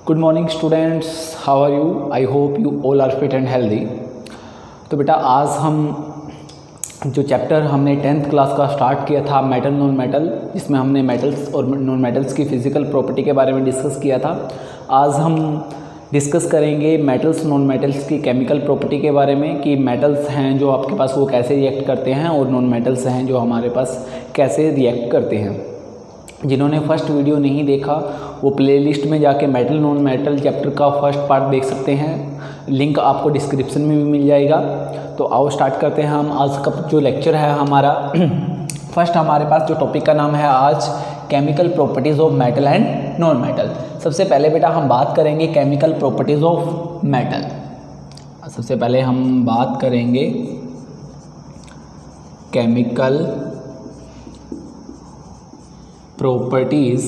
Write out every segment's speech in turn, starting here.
Good morning students, how are you? I hope you all are fit and healthy. तो बेटा आज हम जो चैप्टर हमने 10th क्लास का स्टार्ट किया था मेटल नॉन मेटल, जिसमें हमने मेटल्स और नॉन मेटल्स की फ़िज़िकल प्रॉपर्टी के बारे में डिस्कस किया था। आज हम डिस्कस करेंगे मेटल्स नॉन मेटल्स की केमिकल प्रॉपर्टी के बारे में कि मेटल्स हैं जो आपके पास वो कैसे रिएक्ट करते हैं और नॉन मेटल्स हैं जो हमारे पास कैसे रिएक्ट करते हैं। जिन्होंने फर्स्ट वीडियो नहीं देखा वो प्लेलिस्ट में जाके मेटल नॉन मेटल चैप्टर का फर्स्ट पार्ट देख सकते हैं, लिंक आपको डिस्क्रिप्शन में भी मिल जाएगा। तो आओ स्टार्ट करते हैं हम आज का जो लेक्चर है हमारा। फर्स्ट हमारे पास जो टॉपिक का नाम है आज chemical properties of metal and non metal. सबसे पहले बेटा हम बात करेंगे केमिकल प्रॉपर्टीज़ ऑफ मेटल। सबसे पहले हम बात करेंगे chemical properties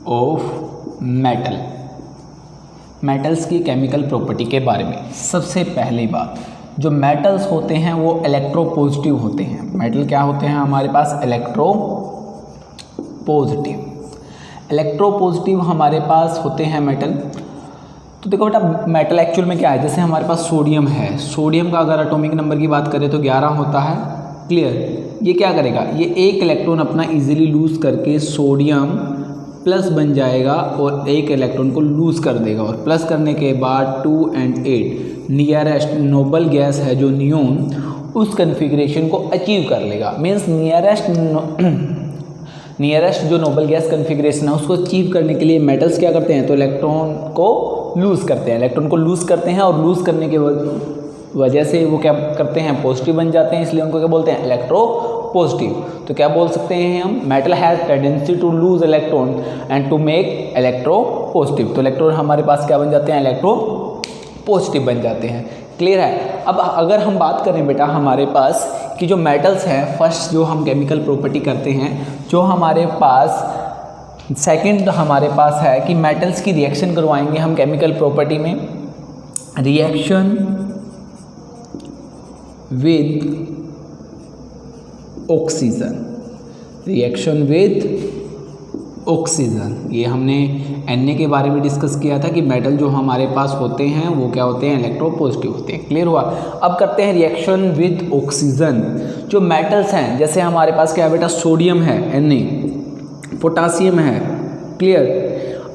of metal, metals की केमिकल प्रॉपर्टी के बारे में। सबसे पहली बात, जो मेटल्स होते हैं वो इलेक्ट्रोपॉजिटिव होते हैं। मेटल क्या होते हैं हमारे पास? इलेक्ट्रोपॉजिटिव। इलेक्ट्रोपॉजिटिव हमारे पास होते हैं मेटल। तो देखो बेटा मेटल एक्चुअल में क्या है, जैसे हमारे पास सोडियम है, सोडियम का अगर एटॉमिक नंबर की बात करें तो 11 होता है। क्लियर? ये क्या करेगा, ये एक इलेक्ट्रॉन अपना इजीली लूज़ करके सोडियम प्लस बन जाएगा और एक इलेक्ट्रॉन को लूज़ कर देगा, और प्लस करने के बाद 2 and 8 नियरेस्ट नोबल गैस है जो नियोन, उस कन्फिग्रेशन को अचीव कर लेगा। मीन्स नियरेस्ट जो नोबल गैस कन्फिग्रेशन है उसको अचीव करने के लिए मेटल्स क्या करते हैं, तो इलेक्ट्रॉन को लूज़ करते हैं। इलेक्ट्रॉन को लूज़ करते हैं और लूज़ करने के वजह से वो क्या करते हैं, पॉजिटिव बन जाते हैं, इसलिए उनको क्या बोलते हैं, इलेक्ट्रो पॉजिटिव। तो क्या बोल सकते हैं हम, metal has tendency to lose electron and to make electropositive. तो इलेक्ट्रॉन हमारे पास क्या बन जाते हैं, इलेक्ट्रो पॉजिटिव बन जाते हैं। क्लियर है? अब अगर हम बात करें बेटा हमारे पास कि जो मेटल्स हैं, फर्स्ट जो हम केमिकल प्रॉपर्टी करते हैं, जो हमारे पास सेकंड हमारे पास है कि मेटल्स की रिएक्शन करवाएंगे हम केमिकल प्रॉपर्टी में, reaction with oxygen. Reaction with oxygen, ये हमने Na के बारे में डिस्कस किया था कि मेटल जो हमारे पास होते हैं वो क्या होते हैं, इलेक्ट्रोपॉजिटिव होते हैं। क्लियर हुआ? अब करते हैं रिएक्शन विद ऑक्सीजन। जो मेटल्स हैं, जैसे हमारे पास क्या है बेटा, सोडियम है Na, पोटासियम है। क्लियर?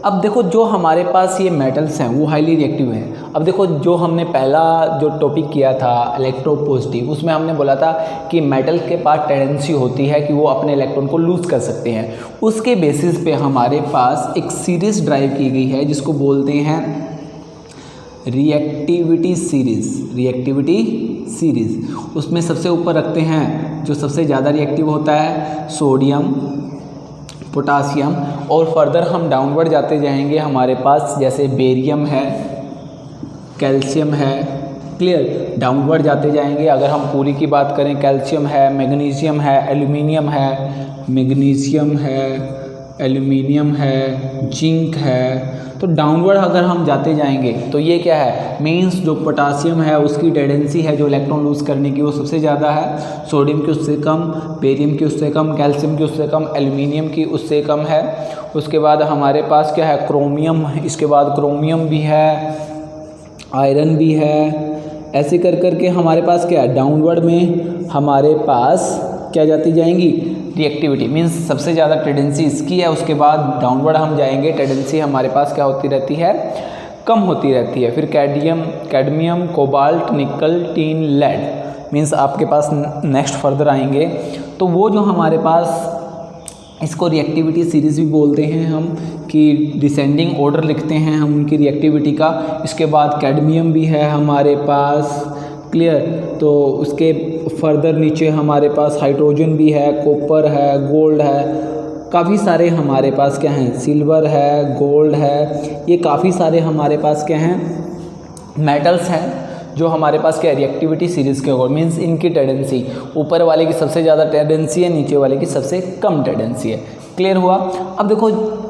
अब देखो जो हमारे पास ये मेटल्स हैं वो हाईली रिएक्टिव हैं। अब देखो जो हमने पहला जो टॉपिक किया था इलेक्ट्रोपॉजिटिव, उसमें हमने बोला था कि मेटल के पास टेंडेंसी होती है कि वो अपने इलेक्ट्रॉन को लूज़ कर सकते हैं। उसके बेसिस पे हमारे पास एक सीरीज़ ड्राइव की गई है जिसको बोलते हैं रिएक्टिविटी सीरीज़। रिएक्टिविटी सीरीज़ उसमें सबसे ऊपर रखते हैं जो सबसे ज़्यादा रिएक्टिव होता है सोडियम, पोटासियम, और फर्दर हम डाउनवर्ड जाते जाएंगे हमारे पास जैसे बेरियम है, कैल्शियम है। क्लियर? डाउनवर्ड जाते जाएंगे। अगर हम पूरी की बात करें, कैल्शियम है, मैग्नीशियम है, एल्यूमिनियम है, मैग्नीशियम है, एल्यूमिनियम है, जिंक है। तो डाउनवर्ड अगर हम जाते जाएंगे तो ये क्या है, मींस जो पोटासियम है उसकी टेंडेंसी है जो इलेक्ट्रॉन लूज़ करने की वो सबसे ज़्यादा है, सोडियम की उससे कम, बेरियम की उससे कम, कैल्शियम की उससे कम, एल्यूमिनियम की उससे कम है। उसके बाद हमारे पास क्या है, क्रोमियम, इसके बाद क्रोमियम भी है, आयरन भी है। ऐसे कर करके हमारे पास क्या है, डाउनवर्ड में हमारे पास क्या जाती जाएंगी, रिएक्टिविटी। मीन्स सबसे ज़्यादा टेंडेंसी इसकी है। उसके बाद डाउनवर्ड हम जाएंगे, टेंडेंसी हमारे पास क्या होती रहती है, कम होती रहती है। फिर कैडमियम, कोबाल्ट, निकल, टीन, लेड। मीन्स आपके पास नेक्स्ट फर्दर आएंगे तो वो जो हमारे पास, इसको रिएक्टिविटी सीरीज़ भी बोलते हैं हम, कि डिसेंडिंग ऑर्डर लिखते हैं हम उनकी रिएक्टिविटी का। इसके बाद कैडमियम भी है हमारे पास। क्लियर? तो उसके फर्दर नीचे हमारे पास हाइड्रोजन भी है, कॉपर है, गोल्ड है, काफ़ी सारे हमारे पास क्या हैं, सिल्वर है, गोल्ड है। ये काफ़ी सारे हमारे पास क्या हैं, मेटल्स हैं जो हमारे पास क्या रिएक्टिविटी सीरीज़ के अकॉर्डिंग, मीन्स इनकी टेंडेंसी ऊपर वाले की सबसे ज़्यादा टेंडेंसी है, नीचे वाले की सबसे कम टेंडेंसी है। क्लियर हुआ? अब देखो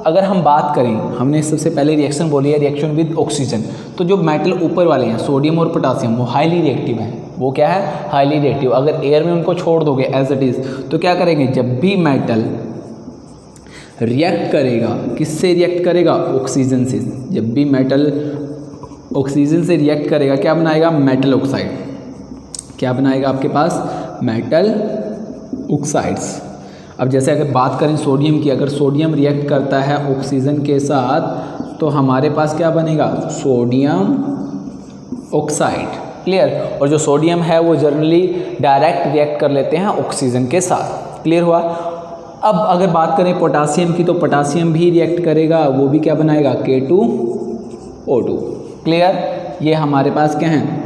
अगर हम बात करें, हमने सबसे पहले रिएक्शन बोली है रिएक्शन विद ऑक्सीजन। तो जो मेटल ऊपर वाले हैं सोडियम और पोटासियम वो हाईली रिएक्टिव हैं। वो क्या है, हाईली रिएक्टिव। अगर एयर में उनको छोड़ दोगे एज इट इज़ तो क्या करेंगे, जब भी मेटल रिएक्ट करेगा, किससे रिएक्ट करेगा? ऑक्सीजन से। जब भी मेटल ऑक्सीजन से रिएक्ट करेगा क्या बनाएगा? Metal oxide. क्या बनाएगा आपके पास? Metal oxides. अब जैसे अगर बात करें सोडियम की, अगर सोडियम रिएक्ट करता है ऑक्सीजन के साथ तो हमारे पास क्या बनेगा? Sodium oxide. क्लियर? और जो सोडियम है वो जनरली डायरेक्ट रिएक्ट कर लेते हैं ऑक्सीजन के साथ। क्लियर हुआ? अब अगर बात करें पोटासियम की, तो पोटासियम भी रिएक्ट करेगा, वो भी क्या बनाएगा? K2O2। क्लियर? ये हमारे पास क्या हैं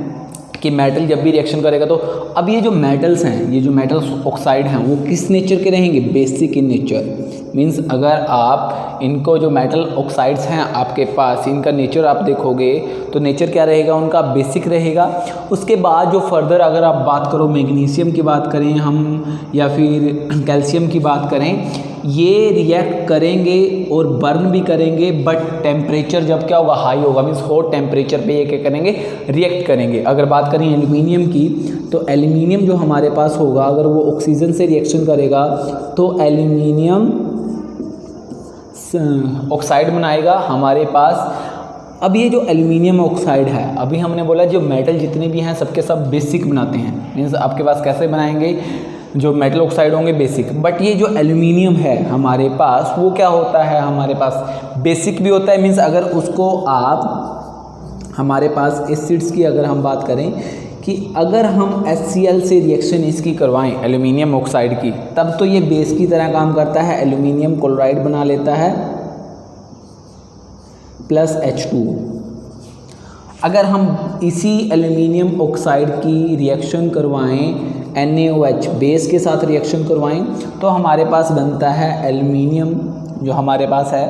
कि मेटल जब भी रिएक्शन करेगा तो अब ये जो मेटल्स हैं, ये जो मेटल्स ऑक्साइड हैं वो किस नेचर के रहेंगे? Basic in nature. मींस अगर आप इनको जो मेटल ऑक्साइड्स हैं आपके पास, इनका नेचर आप देखोगे तो नेचर क्या रहेगा उनका? बेसिक रहेगा। उसके बाद जो फर्दर अगर आप बात करो मैग्नीशियम की बात करें हम या फिर कैल्शियम की बात करें, ये रिएक्ट करेंगे और बर्न भी करेंगे, बट टेम्परेचर जब क्या होगा? हाई होगा। मीन्स हॉट टेम्परेचर पे ये क्या करेंगे? रिएक्ट करेंगे। अगर बात करें एल्यूमिनियम की, तो एल्यूमिनियम जो हमारे पास होगा, अगर वो ऑक्सीजन से रिएक्शन करेगा तो एल्यूमिनियम ऑक्साइड बनाएगा हमारे पास। अब ये जो एल्यूमिनियम ऑक्साइड है, अभी हमने बोला जो मेटल जितने भी हैं सबके सब बेसिक बनाते हैं। मीन्स आपके पास कैसे बनाएंगे? जो मेटल ऑक्साइड होंगे बेसिक, बट ये जो एल्यूमिनियम है हमारे पास वो क्या होता है? हमारे पास बेसिक भी होता है। मीन्स अगर उसको आप, हमारे पास एसिड्स की अगर हम बात करें कि अगर हम HCl से रिएक्शन इसकी करवाएं एल्यूमिनियम ऑक्साइड की, तब तो ये बेस की तरह काम करता है, एल्यूमिनियम क्लोराइड बना लेता है प्लस H2। अगर हम इसी एल्यूमिनियम ऑक्साइड की रिएक्शन करवाएं NaOH बेस के साथ रिएक्शन करवाएं तो हमारे पास बनता है एल्यूमिनियम जो हमारे पास है।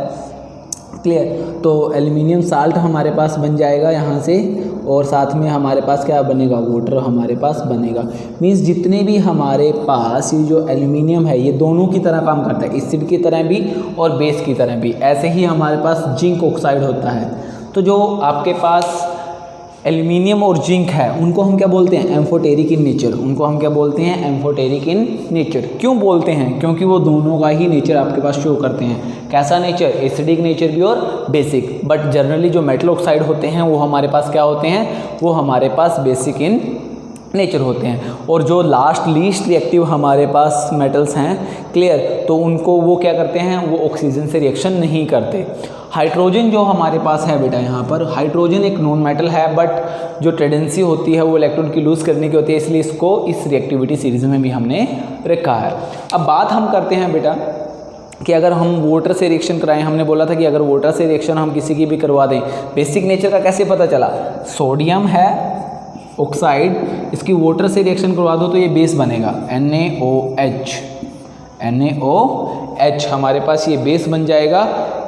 क्लियर? तो एल्यूमिनियम साल्ट हमारे पास बन जाएगा यहाँ से, और साथ में हमारे पास क्या बनेगा? वाटर हमारे पास बनेगा। मीन्स जितने भी हमारे पास ये जो एल्यूमिनियम है ये दोनों की तरह काम करता है, एसिड की तरह भी और बेस की तरह भी। ऐसे ही हमारे पास जिंक ऑक्साइड होता है। तो जो आपके पास एल्यूमिनियम और जिंक है उनको हम क्या बोलते हैं? Amphoteric in nature. उनको हम क्या बोलते हैं? Amphoteric in nature. क्यों बोलते हैं? क्योंकि वो दोनों का ही नेचर आपके पास शो करते हैं। कैसा नेचर? एसिडिक नेचर भी और बेसिक। बट जनरली जो मेटल ऑक्साइड होते हैं वो हमारे पास क्या होते हैं? वो हमारे पास बेसिक इन नेचर होते हैं। और जो लास्ट लीस्ट रिएक्टिव हमारे पास मेटल्स हैं, क्लियर, तो उनको वो क्या करते हैं? वो ऑक्सीजन से रिएक्शन नहीं करते। हाइड्रोजन जो हमारे पास है बेटा, यहाँ पर हाइड्रोजन एक नॉन मेटल है, बट जो टेंडेंसी होती है वो इलेक्ट्रॉन की लूज़ करने की होती है, इसलिए इसको इस रिएक्टिविटी सीरीज में भी हमने रखा है। अब बात हम करते हैं बेटा कि अगर हम वाटर से रिएक्शन कराएं, हमने बोला था कि अगर वाटर से रिएक्शन हम किसी की भी करवा दें, बेसिक नेचर का कैसे पता चला? सोडियम है ऑक्साइड, इसकी वाटर से रिएक्शन करवा दो तो ये बेस बनेगा NaOH। NaOH हमारे पास ये बेस बन जाएगा।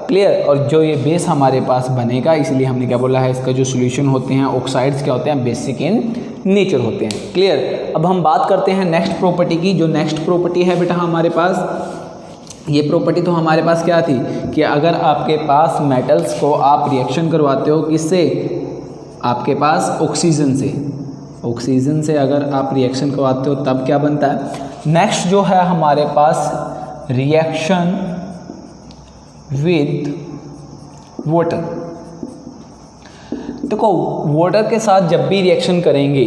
क्लियर? और जो ये बेस हमारे पास बनेगा, इसलिए हमने क्या बोला है, इसका जो सॉल्यूशन होते हैं ऑक्साइड्स क्या होते हैं? बेसिक इन नेचर होते हैं। क्लियर? अब हम बात करते हैं नेक्स्ट प्रॉपर्टी की। जो नेक्स्ट प्रॉपर्टी है बेटा हमारे पास, ये प्रॉपर्टी तो हमारे पास क्या थी कि अगर आपके पास मेटल्स को आप रिएक्शन करवाते हो किससे? आपके पास ऑक्सीजन से। ऑक्सीजन से अगर आप रिएक्शन करवाते हो तब क्या बनता है? नेक्स्ट जो है हमारे पास रिएक्शन विद वाटर। देखो वाटर के साथ जब भी रिएक्शन करेंगे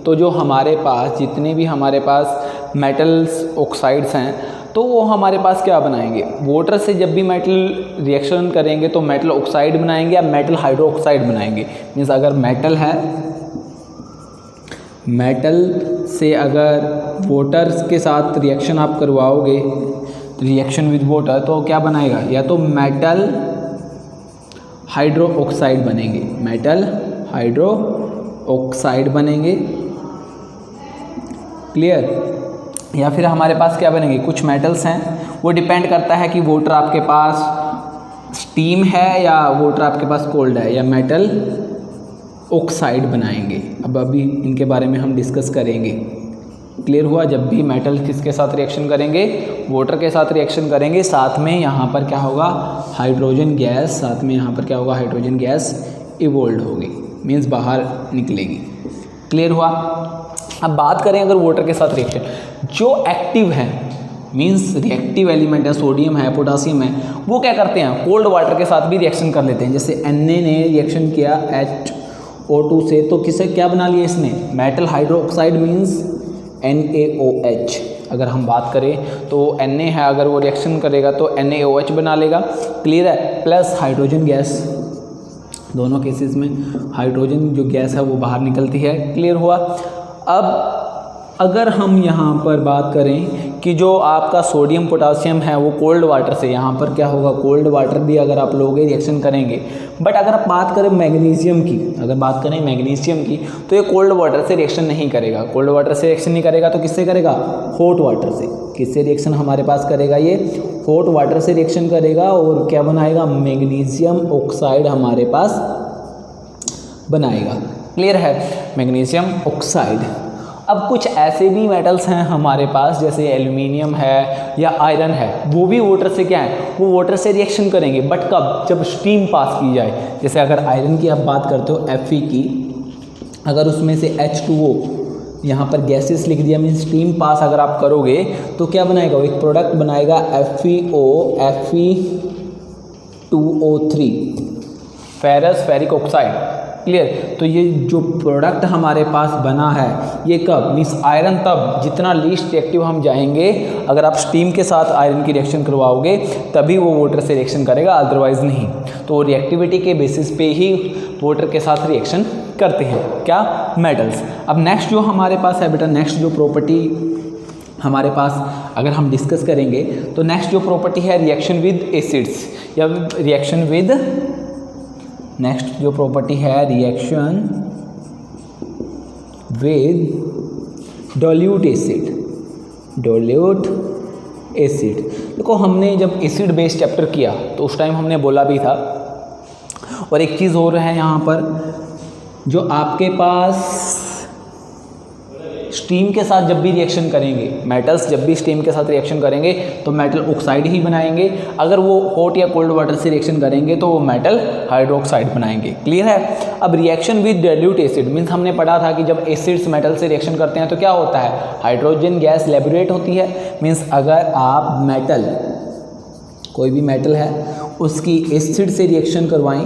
तो जो हमारे पास जितने भी हमारे पास मेटल्स ऑक्साइड्स हैं तो वो हमारे पास क्या बनाएंगे? वाटर से जब भी मेटल रिएक्शन करेंगे तो मेटल ऑक्साइड बनाएंगे या मेटल हाइड्रोक्साइड बनाएंगे। मीन्स अगर मेटल है, मेटल से अगर वाटर के साथ रिएक्शन आप करवाओगे, रिएक्शन विद वाटर, तो क्या बनाएगा? या तो मेटल हाइड्रो ऑक्साइड बनेंगे, मेटल हाइड्रो ऑक्साइड बनेंगे। क्लियर? या फिर हमारे पास क्या बनेंगे? कुछ मेटल्स हैं, वो डिपेंड करता है कि वाटर आपके पास स्टीम है या वाटर आपके पास कोल्ड है, या मेटल ऑक्साइड बनाएंगे। अब अभी इनके बारे में हम डिस्कस करेंगे। क्लियर हुआ? जब भी मेटल किसके साथ रिएक्शन करेंगे? वाटर के साथ रिएक्शन करेंगे, साथ में यहाँ पर क्या होगा? हाइड्रोजन गैस, साथ में यहाँ पर क्या होगा? हाइड्रोजन गैस इवोल्व होगी, मीन्स बाहर निकलेगी। क्लियर हुआ? अब बात करें अगर वाटर के साथ रिएक्शन, जो एक्टिव हैं मीन्स रिएक्टिव एलिमेंट है, सोडियम है, पोटासियम है, वो क्या करते हैं कोल्ड वाटर के साथ भी रिएक्शन कर लेते हैं। जैसे Na ने रिएक्शन किया HO2 से, तो किसे क्या बना लिया इसने, मेटल हाइड्रोक्साइड मीन्स NaOH। अगर हम बात करें तो Na है, अगर वो रिएक्शन करेगा तो NaOH बना लेगा, क्लियर है। प्लस हाइड्रोजन गैस, दोनों केसेस में हाइड्रोजन जो गैस है वो बाहर निकलती है, क्लियर हुआ। अब अगर हम यहाँ पर बात करें कि जो आपका सोडियम पोटासियम है वो कोल्ड वाटर से, यहाँ पर क्या होगा, कोल्ड वाटर भी अगर आप लोगे रिएक्शन करेंगे। बट अगर आप बात करें मैग्नीशियम की, अगर बात करें मैग्नीशियम की, तो ये कोल्ड वाटर से रिएक्शन नहीं करेगा। कोल्ड वाटर से रिएक्शन नहीं करेगा तो किससे करेगा, हॉट वाटर से। किससे रिएक्शन हमारे पास करेगा, ये हॉट वाटर से रिएक्शन करेगा और क्या बनाएगा, मैग्नीशियम ऑक्साइड हमारे पास बनाएगा, क्लियर है, मैग्नीशियम ऑक्साइड। अब कुछ ऐसे भी मेटल्स हैं हमारे पास जैसे एल्यूमिनियम है या आयरन है, वो भी वाटर से क्या है, वो वाटर से रिएक्शन करेंगे, बट कब, जब स्टीम पास की जाए। जैसे अगर आयरन की आप बात करते हो Fe की, अगर उसमें से H2O यहाँ पर गैसेस लिख दिया, मीन स्टीम पास अगर आप करोगे तो क्या बनाएगा, वो एक प्रोडक्ट बनाएगा FeO Fe2O3, ferrous ferric oxide, clear. तो ये जो प्रोडक्ट हमारे पास बना है ये कब, मीन्स आयरन तब, जितना लीस्ट रिएक्टिव हम जाएंगे, अगर आप स्टीम के साथ आयरन की रिएक्शन करवाओगे तभी वो वाटर से रिएक्शन करेगा, अदरवाइज नहीं। तो रिएक्टिविटी के बेसिस पे ही वाटर के साथ रिएक्शन करते हैं क्या, मेटल्स। अब नेक्स्ट जो हमारे पास है बेटा, नेक्स्ट जो प्रॉपर्टी हमारे पास अगर हम डिस्कस करेंगे तो नेक्स्ट जो प्रॉपर्टी है रिएक्शन विद एसिड्स, या रिएक्शन विद, नेक्स्ट जो प्रॉपर्टी है reaction with dilute acid, dilute acid. देखो हमने जब एसिड बेस चैप्टर किया तो उस टाइम हमने बोला भी था, और एक चीज़ और है यहाँ पर, जो आपके पास स्टीम के साथ जब भी रिएक्शन करेंगे, मेटल्स जब भी स्टीम के साथ रिएक्शन करेंगे तो मेटल ऑक्साइड ही बनाएंगे। अगर वो हॉट या कोल्ड वाटर से रिएक्शन करेंगे तो वो मेटल हाइड्रोक्साइड बनाएंगे, क्लियर है। अब reaction with dilute acid means हमने पढ़ा था कि जब एसिड्स मेटल से रिएक्शन करते हैं तो क्या होता है, हाइड्रोजन गैस लिबरेट होती है। मीन्स अगर आप मेटल, कोई भी मेटल है उसकी एसिड से रिएक्शन करवाएं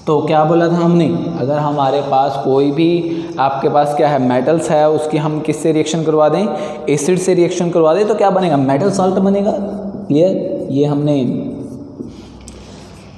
तो क्या बोला था हमने, अगर हमारे पास कोई भी आपके पास क्या है मेटल्स है, उसकी हम किससे रिएक्शन करवा दें, एसिड से रिएक्शन करवा दें, तो क्या बनेगा, मेटल साल्ट बनेगा, क्लियर। ये हमने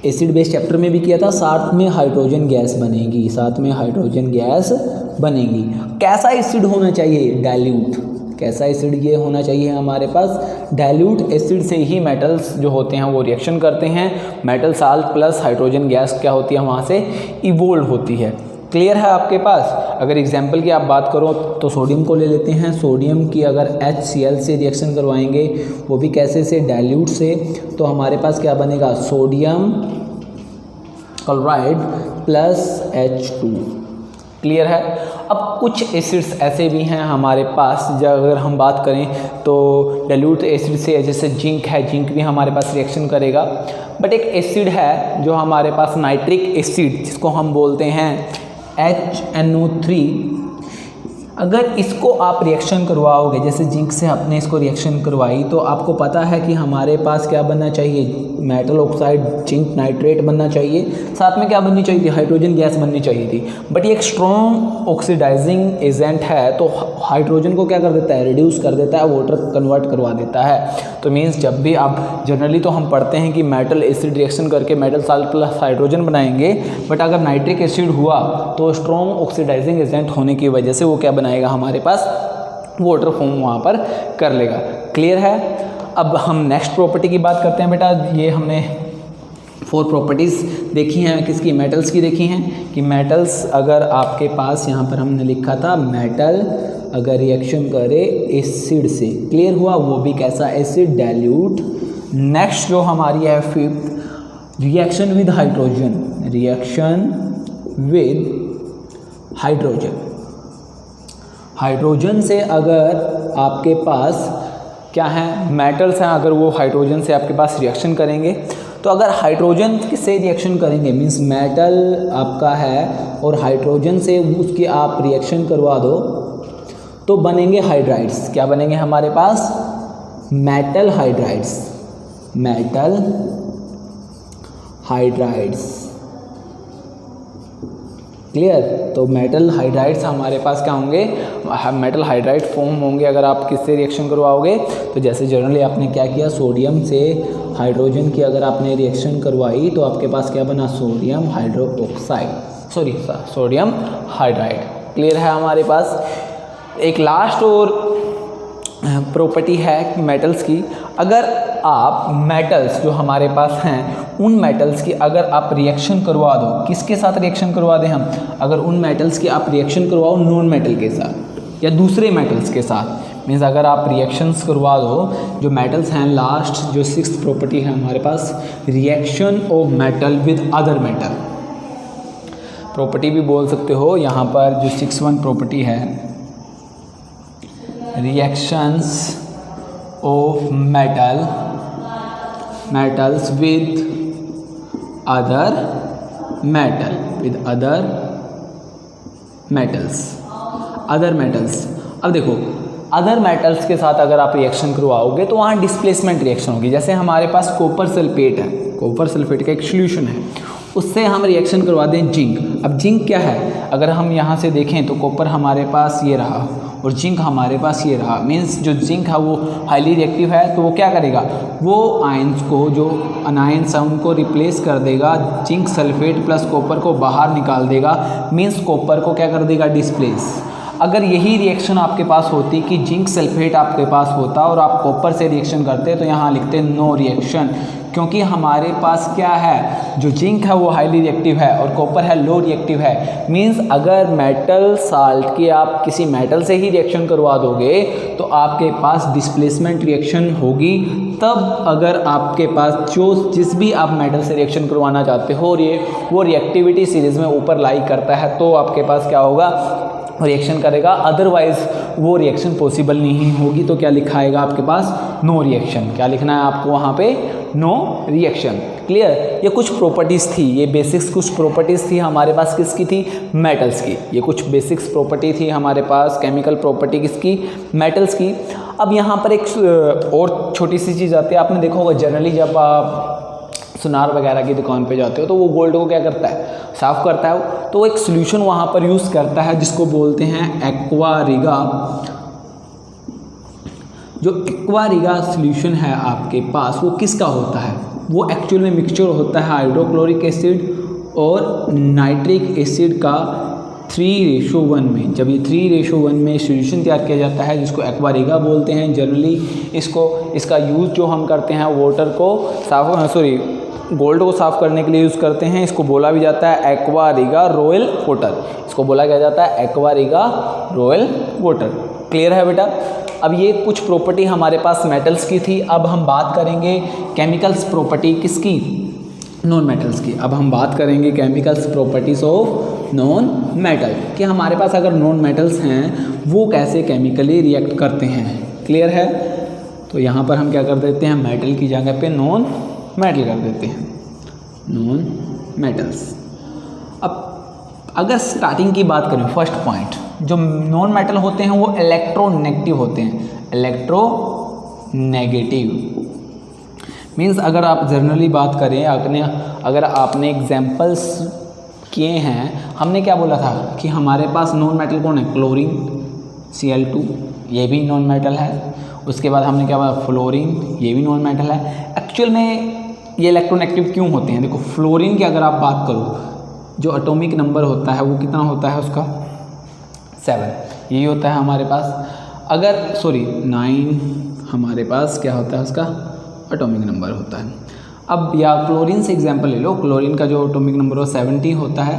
एसिड बेस चैप्टर में भी किया था। साथ में हाइड्रोजन गैस बनेगी, साथ में हाइड्रोजन गैस बनेगी। कैसा एसिड होना चाहिए, डाइल्यूट। कैसा एसिड ये होना चाहिए हमारे पास, डाइल्यूट एसिड से ही मेटल्स जो होते हैं वो रिएक्शन करते हैं। Metal salt plus hydrogen gas क्या होती है, वहाँ से इवोल्व होती है, क्लियर है आपके पास। अगर एग्जाम्पल की आप बात करो तो सोडियम को ले लेते हैं। सोडियम की अगर HCl से रिएक्शन करवाएंगे, वो भी कैसे से, डाइल्यूट से, तो हमारे पास क्या बनेगा, sodium chloride plus H2, clear है। अब कुछ एसिड्स ऐसे भी हैं हमारे पास, जब अगर हम बात करें तो डाइल्यूट एसिड से, जैसे जिंक है, जिंक भी हमारे पास रिएक्शन करेगा। बट एक एसिड है जो हमारे पास नाइट्रिक एसिड, जिसको हम बोलते हैं HNO3, अगर इसको आप रिएक्शन करवाओगे, जैसे जिंक से आपने इसको रिएक्शन करवाई, तो आपको पता है कि हमारे पास क्या बनना चाहिए, मेटल ऑक्साइड जिंक नाइट्रेट बनना चाहिए। साथ में क्या बननी चाहिए थी, हाइड्रोजन गैस बननी चाहिए थी। बट ये एक स्ट्रॉन्ग ऑक्सीडाइजिंग एजेंट है, तो हाइड्रोजन को क्या कर देता है, रिड्यूस कर देता है, वाटर कन्वर्ट करवा देता है। तो मीन्स जब भी आप जनरली तो हम पढ़ते हैं कि मेटल एसिड रिएक्शन करके मेटल साल्ट प्लस हाइड्रोजन बनाएंगे, बट अगर नाइट्रिक एसिड हुआ तो स्ट्रॉन्ग ऑक्सीडाइजिंग एजेंट होने की वजह से वो क्या बनाएगा, हमारे पास वाटर फॉर्म वहाँ पर कर लेगा, क्लियर है। अब हम नेक्स्ट प्रॉपर्टी की बात करते हैं बेटा। ये हमने 4 प्रॉपर्टीज़ देखी हैं, किसकी, मेटल्स की देखी हैं, कि मेटल्स अगर आपके पास यहाँ पर हमने लिखा था, मेटल अगर रिएक्शन करे एसिड से, क्लियर हुआ, वो भी कैसा एसिड, डाइल्यूट। नेक्स्ट जो हमारी है 5th, reaction with hydrogen, reaction with hydrogen. Hydrogen से अगर आपके पास क्या है, मेटल्स हैं, अगर वो हाइड्रोजन से आपके पास रिएक्शन करेंगे, तो अगर हाइड्रोजन से रिएक्शन करेंगे, मीन्स मेटल आपका है और हाइड्रोजन से उसकी आप रिएक्शन करवा दो, तो बनेंगे हाइड्राइड्स। क्या बनेंगे हमारे पास, metal hydrides, metal hydrides, clear. तो मेटल हाइड्राइड्स हमारे पास क्या होंगे, मेटल हाइड्राइड फॉर्म होंगे अगर आप किससे रिएक्शन करवाओगे। तो जैसे जनरली आपने क्या किया, सोडियम से हाइड्रोजन की अगर आपने रिएक्शन करवाई तो आपके पास क्या बना, sodium hydroxide, sorry sodium hydride. Clear है हमारे पास। एक लास्ट और प्रॉपर्टी है मेटल्स की, अगर आप मेटल्स जो हमारे पास हैं उन मेटल्स की अगर आप रिएक्शन करवा दो, किसके साथ रिएक्शन करवा दें हम, अगर उन मेटल्स की आप रिएक्शन करवाओ नॉन मेटल के साथ या दूसरे मेटल्स के साथ, मीन्स अगर आप रिएक्शंस करवा दो जो मेटल्स हैं, लास्ट जो 6th प्रॉपर्टी है हमारे पास, reaction of metal with other metal, property भी बोल सकते हो। यहाँ पर जो 6th प्रॉपर्टी है, reactions of metals with other metals। अब देखो अदर मेटल्स के साथ अगर आप रिएक्शन करवाओगे तो वहाँ डिस्प्लेसमेंट रिएक्शन होगी। जैसे हमारे पास कॉपर सल्फेट है, कॉपर सल्फेट का एक सॉल्यूशन है, उससे हम रिएक्शन करवा दें जिंक। अब जिंक क्या है, अगर हम यहाँ से देखें तो कॉपर हमारे पास ये रहा और जिंक हमारे पास ये रहा, मीन्स जो जिंक है वो हाईली रिएक्टिव है, तो वो क्या करेगा, वो आयंस को, जो अनायंस है उनको रिप्लेस कर देगा, जिंक सल्फेट प्लस कॉपर को बाहर निकाल देगा, मीन्स कॉपर को क्या कर देगा, डिस्प्लेस। अगर यही रिएक्शन आपके पास होती कि जिंक सल्फेट आपके पास होता और आप कॉपर से रिएक्शन करते, तो यहाँ लिखते नो रिएक्शन, क्योंकि हमारे पास क्या है, जो जिंक है वो हाईली रिएक्टिव है और कॉपर है लो रिएक्टिव है। मींस अगर मेटल साल्ट की आप किसी मेटल से ही रिएक्शन करवा दोगे तो आपके पास डिस्प्लेसमेंट रिएक्शन होगी। तब अगर आपके पास जिस भी आप मेटल से रिएक्शन करवाना चाहते हो और वो रिएक्टिविटी सीरीज में ऊपर लाई करता है, तो आपके पास क्या होगा, रिएक्शन करेगा, अदरवाइज वो रिएक्शन पॉसिबल नहीं होगी। तो क्या लिखाएगा आपके पास, नो रिएक्शन। क्या लिखना है आपको वहाँ पे, नो रिएक्शन। क्लियर। ये कुछ प्रॉपर्टीज़ थी, ये बेसिक्स कुछ प्रॉपर्टीज़ थी हमारे पास, किसकी थी, मेटल्स की। ये कुछ बेसिक्स प्रॉपर्टी थी हमारे पास, केमिकल प्रॉपर्टी किसकी, मेटल्स की। अब यहाँ पर एक और छोटी सी चीज़ आती है, आपने देखा होगा जनरली जब आप सुनार वगैरह की दुकान पे जाते हो तो वो गोल्ड को क्या करता है, साफ़ करता है। तो एक सॉल्यूशन वहाँ पर यूज़ करता है जिसको बोलते हैं एक्वारिगा। जो एक्वारिगा सॉल्यूशन है आपके पास वो किसका होता है, वो एक्चुअल में मिक्सचर होता है हाइड्रोक्लोरिक एसिड और नाइट्रिक एसिड का 3:1 में। जब ये 3:1 में सॉल्यूशन तैयार किया जाता है जिसको एक्वारिगा बोलते हैं। जनरली इसका यूज़ जो हम करते हैं वाटर को गोल्ड को साफ़ करने के लिए यूज़ करते हैं। इसको बोला भी जाता है एक्वारिगा रॉयल वाटर, इसको बोला क्या जाता है, एक्वारिगा रॉयल वाटर। क्लियर है बेटा। अब ये कुछ प्रॉपर्टी हमारे पास मेटल्स की थी। अब हम बात करेंगे केमिकल्स प्रॉपर्टी किसकी, नॉन मेटल्स की। अब हम बात करेंगे chemicals properties of non metal, कि हमारे पास अगर नॉन मेटल्स हैं वो कैसे केमिकली रिएक्ट करते हैं। क्लियर है। तो यहाँ पर हम क्या कर देते हैं, मेटल की जगह पे नॉन मेटल कर देते हैं, नॉन मेटल्स। अब अगर स्टार्टिंग की बात करें, फर्स्ट पॉइंट, जो नॉन मेटल होते हैं वो इलेक्ट्रोनेगेटिव होते हैं। इलेक्ट्रोनेगेटिव मीन्स अगर आप जनरली बात करें, अगर आपने एग्जाम्पल्स किए हैं, हमने क्या बोला था कि हमारे पास नॉन मेटल कौन है, क्लोरीन Cl2, ये भी नॉन मेटल है। उसके बाद हमने क्या बोला, फ्लोरीन, ये भी नॉन मेटल है। एक्चुअल में ये इलेक्ट्रोनेगेटिव क्यों होते हैं, देखो फ्लोरीन की अगर आप बात करो, जो एटॉमिक नंबर होता है वो कितना होता है उसका, 7, यही होता है हमारे पास। अगर 9 हमारे पास क्या होता है उसका एटॉमिक नंबर होता है। अब या क्लोरीन से एग्जांपल ले लो, क्लोरीन का जो एटॉमिक नंबर वो 70 होता है।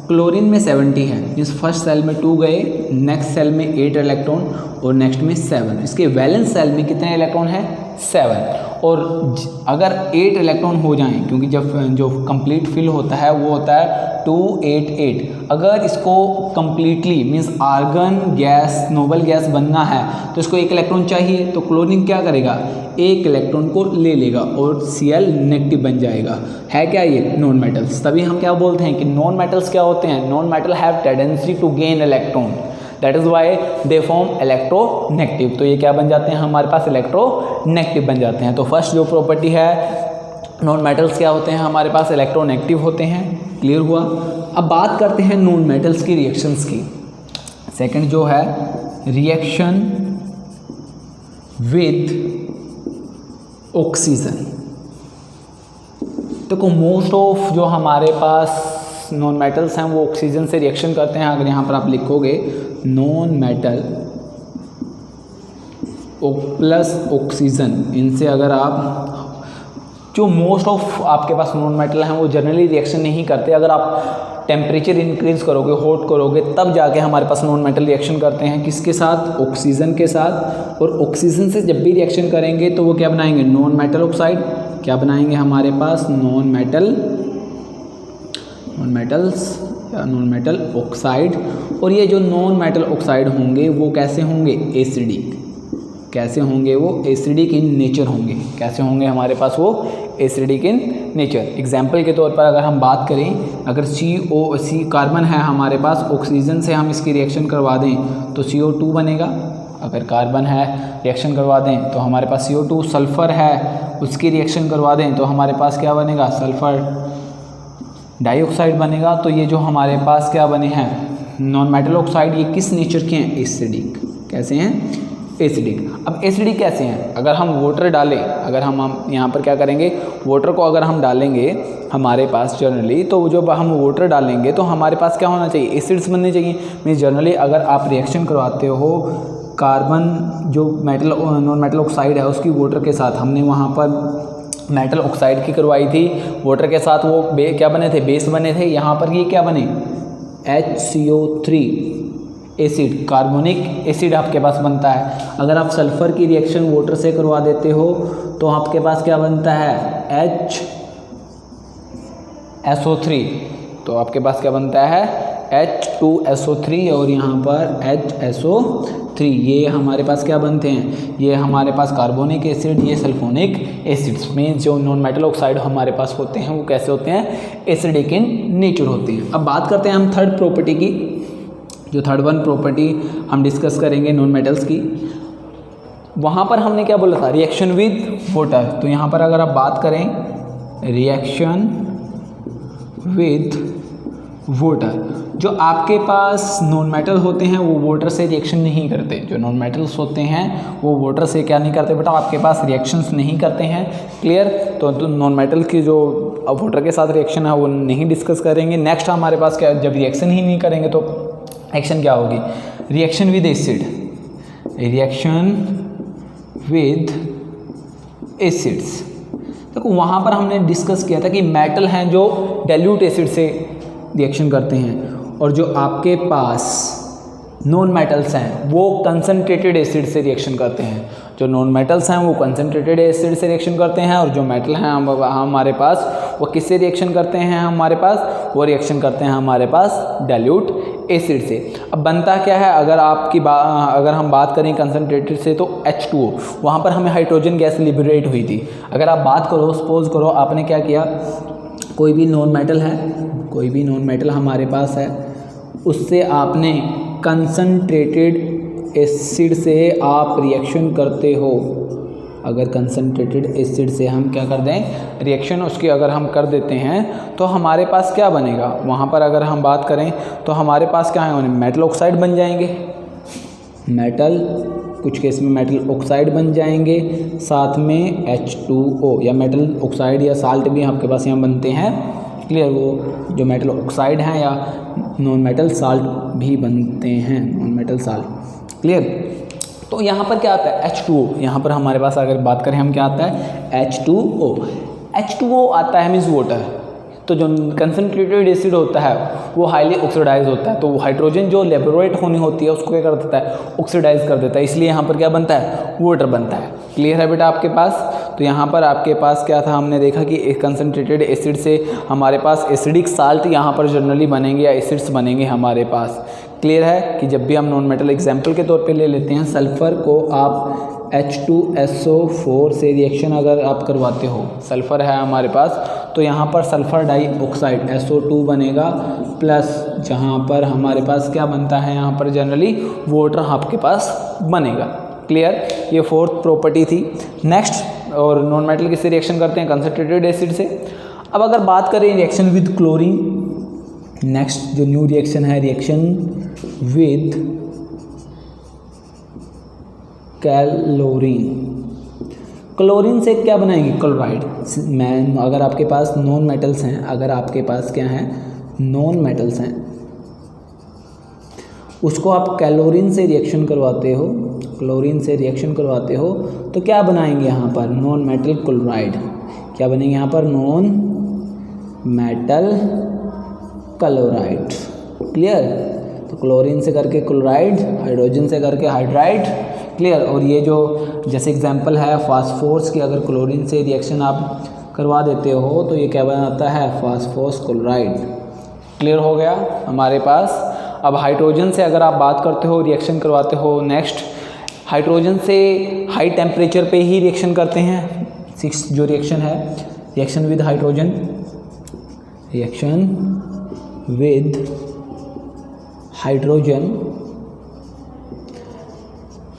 क्लोरीन में 70 है, इस फर्स्ट सेल में 2 गए, नेक्स्ट सेल में 8 इलेक्ट्रॉन और नेक्स्ट में 7। इसके वैलेंस सेल में कितने इलेक्ट्रॉन है, 7। और अगर 8 इलेक्ट्रॉन हो जाएं, क्योंकि जब जो कंप्लीट फिल होता है वो होता है 288। अगर इसको completely means argon gas, noble gas बनना है तो इसको 1 इलेक्ट्रॉन चाहिए। तो क्लोरीन क्या करेगा, 1 इलेक्ट्रॉन को ले लेगा और Cl नेगेटिव बन जाएगा। है क्या ये नॉन मेटल्स। तभी हम क्या बोलते हैं कि नॉन मेटल्स क्या होते हैं, non metal have tendency to gain electron. That is why they form electronegative. तो ये क्या बन जाते हैं हमारे पास, इलेक्ट्रोनेगेटिव बन जाते हैं। तो फर्स्ट जो प्रॉपर्टी है, नॉन मेटल्स क्या होते हैं हमारे पास, इलेक्ट्रोनेगेटिव होते हैं। क्लियर हुआ। अब बात करते हैं नॉन मेटल्स की रिएक्शंस की। सेकंड जो है रिएक्शन विद ऑक्सीजन। देखो मोस्ट ऑफ जो हमारे पास नॉन मेटल्स हैं वो ऑक्सीजन से रिएक्शन करते हैं। अगर यहाँ पर आप लिखोगे नॉन मेटल प्लस ऑक्सीजन, इनसे अगर आप, जो मोस्ट ऑफ आपके पास नॉन मेटल हैं वो जनरली रिएक्शन नहीं करते। अगर आप टेम्परेचर इंक्रीज करोगे, हॉट करोगे, तब जाके हमारे पास नॉन मेटल रिएक्शन करते हैं। किसके साथ, ऑक्सीजन के साथ। और ऑक्सीजन से जब भी रिएक्शन करेंगे तो वो क्या बनाएंगे, नॉन मेटल ऑक्साइड। क्या बनाएंगे हमारे पास, नॉन मेटल ऑक्साइड। और ये जो नॉन मेटल ऑक्साइड होंगे वो कैसे होंगे, एसिडिक। कैसे होंगे वो, एसिडिक इन नेचर होंगे। कैसे होंगे हमारे पास वो, एसिडिक इन नेचर। एग्जाम्पल के तौर पर अगर हम बात करें, अगर CO कार्बन है हमारे पास, ऑक्सीजन से हम इसकी रिएक्शन करवा दें तो CO2 बनेगा। अगर कार्बन है रिएक्शन करवा दें तो हमारे पास CO2। सल्फ़र है उसकी रिएक्शन करवा दें तो हमारे पास क्या बनेगा, सल्फ़र डाइऑक्साइड बनेगा। तो ये जो हमारे पास क्या बने हैं नॉन मेटल ऑक्साइड, ये किस नेचर के हैं, एसिडिक। कैसे हैं, एसिडिक। अब एसिडिक कैसे हैं, अगर हम वाटर डालें, अगर हम यहाँ पर क्या करेंगे, वाटर को अगर हम डालेंगे हमारे पास जनरली, तो जब हम वाटर डालेंगे तो हमारे पास क्या होना चाहिए, एसिड्स बनने चाहिए। मीन्स जनरली अगर आप रिएक्शन करवाते हो कार्बन जो नॉन मेटल ऑक्साइड है उसकी वाटर के साथ, हमने वहाँ पर मेटल ऑक्साइड की करवाई थी वाटर के साथ, वो क्या बने थे, बेस बने थे। यहाँ पर ये क्या बने, HCO3 एसिड, कार्बोनिक एसिड आपके पास बनता है। अगर आप सल्फ़र की रिएक्शन वाटर से करवा देते हो तो आपके पास क्या बनता है, HSO3। तो आपके पास क्या बनता है, H2SO3 और यहाँ पर HSO3। ये हमारे पास क्या बनते हैं, ये हमारे पास कार्बोनिक एसिड, ये सल्फोनिक एसिड्स में जो नॉन मेटल ऑक्साइड हमारे पास होते हैं वो कैसे होते हैं, एसिडिक इन नेचर होते हैं। अब बात करते हैं हम थर्ड प्रॉपर्टी की। जो थर्ड वन प्रॉपर्टी हम डिस्कस करेंगे नॉन मेटल्स की, वहाँ पर हमने क्या बोला था, रिएक्शन विद वाटर। तो यहाँ पर अगर आप बात करें रिएक्शन विद वाटर, जो आपके पास नॉन मेटल होते हैं वो वाटर से रिएक्शन नहीं करते। जो नॉन मेटल्स होते हैं वो वाटर से क्या नहीं करते बेटा, आपके पास रिएक्शंस नहीं करते हैं। क्लियर। तो नॉन मेटल की जो वाटर के साथ रिएक्शन है वो नहीं डिस्कस करेंगे। नेक्स्ट हमारे पास क्या, जब रिएक्शन ही नहीं करेंगे तो एक्शन क्या होगी, reaction with acid. Reaction with acids, देखो वहाँ पर हमने डिस्कस किया था कि मेटल हैं जो डाइल्यूट एसिड से रिएक्शन करते हैं और जो आपके पास नॉन मेटल्स हैं वो कंसनट्रेटेड एसिड से रिएक्शन करते हैं। जो नॉन मेटल्स हैं वो कंसनट्रेटेड एसिड से रिएक्शन करते हैं और जो मेटल हैं हमारे पास वो किससे रिएक्शन करते हैं, हमारे पास वो रिएक्शन करते हैं हमारे पास डाइल्यूट एसिड से। अब बनता क्या है, अगर हम बात करें कंसनट्रेटेड से तो H2O, वहाँ पर हमें हाइड्रोजन गैस लिबरेट हुई थी। अगर आप बात करो, सपोज करो आपने क्या किया, कोई भी नॉन मेटल है, कोई भी नॉन मेटल हमारे पास है, उससे आपने कंसनट्रेटेड एसिड से आप रिएक्शन करते हो। अगर कंसनट्रेटेड एसिड से हम क्या कर दें, रिएक्शन उसकी अगर हम कर देते हैं तो हमारे पास क्या बनेगा, वहाँ पर अगर हम बात करें तो हमारे पास क्या है, मेटल ऑक्साइड बन जाएंगे। मेटल, कुछ केस में मेटल ऑक्साइड बन जाएंगे, साथ में H2O या मेटल ऑक्साइड या साल्ट भी आपके पास यहाँ बनते हैं। क्लियर। वो जो मेटल ऑक्साइड हैं या नॉन मेटल साल्ट भी बनते हैं, नॉन मेटल साल्ट। क्लियर। तो यहाँ पर क्या आता है, H2O। यहाँ पर हमारे पास अगर बात करें हम क्या आता है, H2O। H2O आता है मीन्स वाटर। तो जो कंसनट्रेटेड एसिड होता है वो हाईली ऑक्सीडाइज होता है, तो वो हाइड्रोजन जो लिबरेट होनी होती है उसको क्या कर देता है, ऑक्सीडाइज कर देता है। इसलिए यहाँ पर क्या बनता है, वाटर बनता है। क्लियर है बेटा आपके पास। तो यहाँ पर आपके पास क्या था, हमने देखा कि कंसनट्रेटेड एसिड से हमारे पास एसिडिक साल्ट यहाँ पर जनरली बनेंगे या एसिड्स बनेंगे हमारे पास। क्लियर है कि जब भी हम नॉन मेटल एग्जाम्पल के तौर पे ले लेते हैं, सल्फ़र को आप H2SO4 से रिएक्शन अगर आप करवाते हो, सल्फ़र है हमारे पास, तो यहाँ पर सल्फ़र डाइऑक्साइड SO2 बनेगा, प्लस जहाँ पर हमारे पास क्या बनता है, यहाँ पर जनरली वाटर आपके पास बनेगा। क्लियर, ये फोर्थ प्रॉपर्टी थी। नेक्स्ट, और नॉन मेटल किससे रिएक्शन करते हैं, कंसनट्रेटेड एसिड से। अब अगर बात करें रिएक्शन विद क्लोरीन, नेक्स्ट जो न्यू रिएक्शन है, रिएक्शन विद क्लोरीन। क्लोरीन से क्या बनाएंगे, क्लोराइड। मैं अगर आपके पास नॉन मेटल्स हैं, अगर आपके पास क्या हैं, नॉन मेटल्स हैं, उसको आप क्लोरीन से रिएक्शन करवाते हो, क्लोरीन से रिएक्शन करवाते हो, तो क्या बनाएंगे यहाँ पर, नॉन मेटल क्लोराइड। क्या बनेंगे यहाँ पर, नॉन मेटल क्लोराइड। क्लियर, तो क्लोरीन से करके क्लोराइड, हाइड्रोजन से करके हाइड्राइड। क्लियर, और ये जो जैसे एग्जांपल है फास्फोरस की, अगर क्लोरीन से रिएक्शन आप करवा देते हो तो ये क्या बनाता है, फास्फोरस क्लोराइड। क्लियर हो गया हमारे पास। अब हाइड्रोजन से अगर आप बात करते हो, रिएक्शन करवाते हो, नेक्स्ट हाइड्रोजन से हाई टेम्परेचर पे ही रिएक्शन करते हैं। 6 जो रिएक्शन है, reaction with hydrogen, reaction with hydrogen,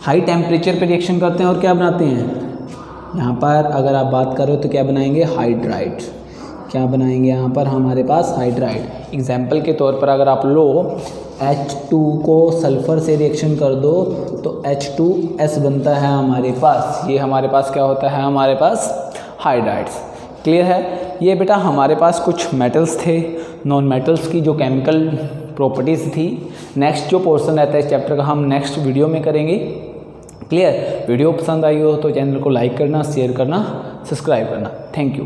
high temperature पे रिएक्शन करते हैं और क्या बनाते हैं, यहाँ पर अगर आप बात करो तो क्या बनाएंगे, हाइड्राइड। क्या बनाएंगे यहाँ पर हमारे पास, हाइड्राइड। एग्जाम्पल के तौर पर अगर आप लो H2 को सल्फ़र से रिएक्शन कर दो तो H2S बनता है हमारे पास, ये हमारे पास क्या होता है, हमारे पास हाइड्राइड्स। क्लियर है। ये बेटा हमारे पास कुछ मेटल्स थे, नॉन मेटल्स की जो केमिकल प्रॉपर्टीज़ थी। नेक्स्ट जो पोर्शन रहता है इस चैप्टर का हम नेक्स्ट वीडियो में करेंगे। क्लियर, वीडियो पसंद आई हो तो चैनल को लाइक करना, शेयर करना, सब्सक्राइब करना। Thank you.